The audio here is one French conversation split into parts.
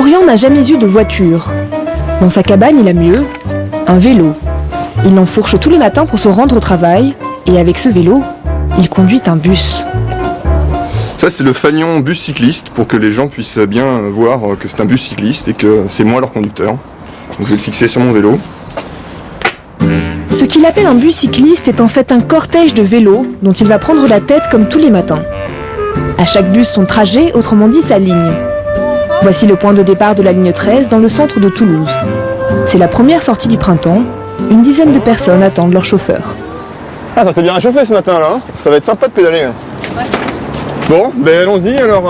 Florian n'a jamais eu de voiture. Dans sa cabane, il a mieux, un vélo. Il l'enfourche tous les matins pour se rendre au travail, et avec ce vélo, il conduit un bus. Ça, c'est le fanion bus cycliste, pour que les gens puissent bien voir que c'est un bus cycliste et que c'est moi leur conducteur. Donc je vais le fixer sur mon vélo. Ce qu'il appelle un bus cycliste est en fait un cortège de vélos dont il va prendre la tête comme tous les matins. À chaque bus son trajet, autrement dit sa ligne. Voici le point de départ de la ligne 13 dans le centre de Toulouse. C'est la première sortie du printemps. Une dizaine de personnes attendent leur chauffeur. Ah, ça s'est bien réchauffé ce matin là, ça va être sympa de pédaler. Ouais. Bon, ben allons-y. Alors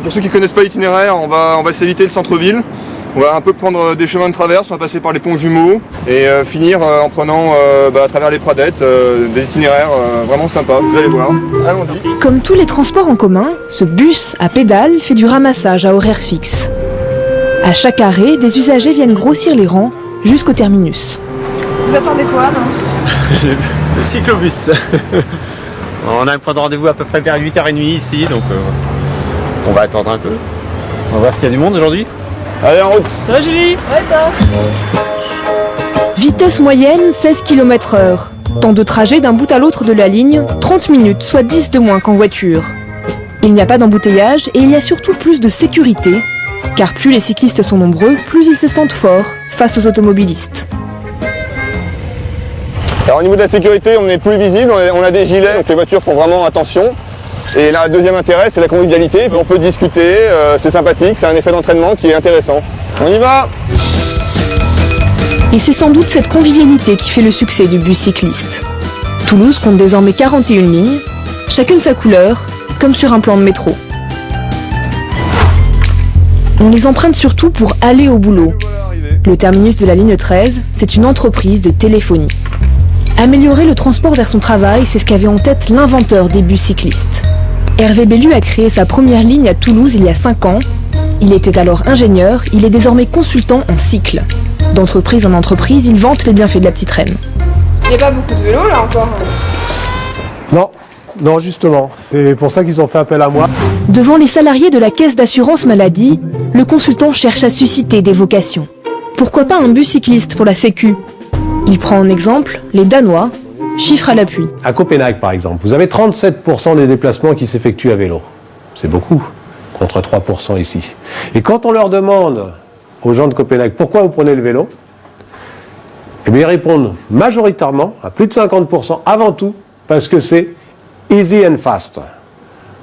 pour ceux qui ne connaissent pas l'itinéraire, on va s'éviter le centre-ville. On va un peu prendre des chemins de traverse, on va passer par les ponts jumeaux et finir en prenant à travers les pradettes des itinéraires vraiment sympas, vous allez voir. Allons-y. Comme tous les transports en commun, ce bus à pédales fait du ramassage à horaire fixe. À chaque arrêt, des usagers viennent grossir les rangs jusqu'au terminus. Vous attendez quoi, non? Le cyclobus. On a un point de rendez-vous à peu près vers 8h30 ici, donc on va attendre un peu. On va voir s'il y a du monde aujourd'hui. Allez, en route. Ça va, Julie? Ouais, toi. Vitesse moyenne 16 km/h. Temps de trajet d'un bout à l'autre de la ligne, 30 minutes, soit 10 de moins qu'en voiture. Il n'y a pas d'embouteillage et il y a surtout plus de sécurité, car plus les cyclistes sont nombreux, plus ils se sentent forts face aux automobilistes. Alors au niveau de la sécurité, on est plus visible, on a des gilets, donc les voitures font vraiment attention. Et là, le deuxième intérêt, c'est la convivialité. On peut discuter, c'est sympathique, c'est un effet d'entraînement qui est intéressant. On y va! Et c'est sans doute cette convivialité qui fait le succès du bus cycliste. Toulouse compte désormais 41 lignes, chacune sa couleur, comme sur un plan de métro. On les emprunte surtout pour aller au boulot. Le terminus de la ligne 13, c'est une entreprise de téléphonie. Améliorer le transport vers son travail, c'est ce qu'avait en tête l'inventeur des bus cyclistes. Hervé Bellu a créé sa première ligne à Toulouse il y a 5 ans. Il était alors ingénieur, il est désormais consultant en cycle. D'entreprise en entreprise, il vante les bienfaits de la petite reine. Il n'y a pas beaucoup de vélos là encore. Non, justement. C'est pour ça qu'ils ont fait appel à moi. Devant les salariés de la caisse d'assurance maladie, le consultant cherche à susciter des vocations. Pourquoi pas un bus cycliste pour la Sécu? Il prend en exemple les Danois, chiffre à l'appui. À Copenhague, par exemple, vous avez 37% des déplacements qui s'effectuent à vélo. C'est beaucoup, contre 3% ici. Et quand on leur demande aux gens de Copenhague pourquoi vous prenez le vélo, eh bien ils répondent majoritairement, à plus de 50%, avant tout, parce que c'est easy and fast.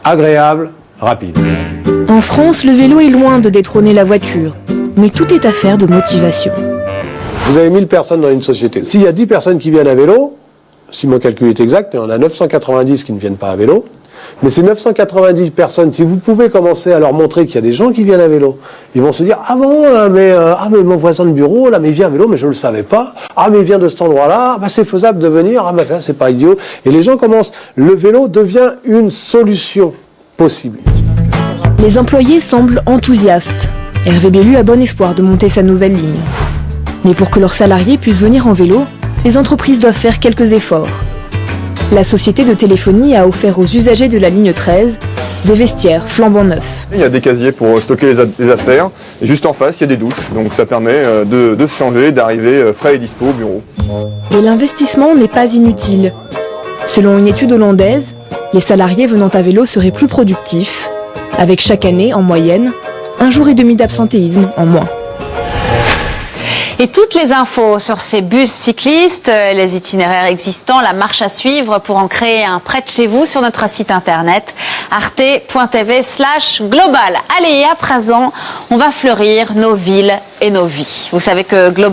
Agréable, rapide. En France, le vélo est loin de détrôner la voiture. Mais tout est affaire de motivation. Vous avez 1000 personnes dans une société. S'il y a 10 personnes qui viennent à vélo, si mon calcul est exact, il y en a 990 qui ne viennent pas à vélo. Mais ces 990 personnes, si vous pouvez commencer à leur montrer qu'il y a des gens qui viennent à vélo, ils vont se dire « Ah bon, mais mon voisin de bureau, là, mais il vient à vélo, mais je ne le savais pas. Ah, mais il vient de cet endroit-là, bah, c'est faisable de venir, ah, mais c'est pas idiot. » Et les gens commencent. Le vélo devient une solution possible. Les employés semblent enthousiastes. Hervé Bellu a bon espoir de monter sa nouvelle ligne. Mais pour que leurs salariés puissent venir en vélo, les entreprises doivent faire quelques efforts. La société de téléphonie a offert aux usagers de la ligne 13 des vestiaires flambant neufs. Il y a des casiers pour stocker les affaires. Et juste en face, il y a des douches. Donc ça permet de se changer, d'arriver frais et dispo au bureau. Et l'investissement n'est pas inutile. Selon une étude hollandaise, les salariés venant à vélo seraient plus productifs, avec chaque année, en moyenne, 1 jour et demi d'absentéisme en moins. Et toutes les infos sur ces bus cyclistes, les itinéraires existants, la marche à suivre pour en créer un près de chez vous sur notre site internet arte.tv/global. Allez, à présent, on va fleurir nos villes et nos vies. Vous savez que Global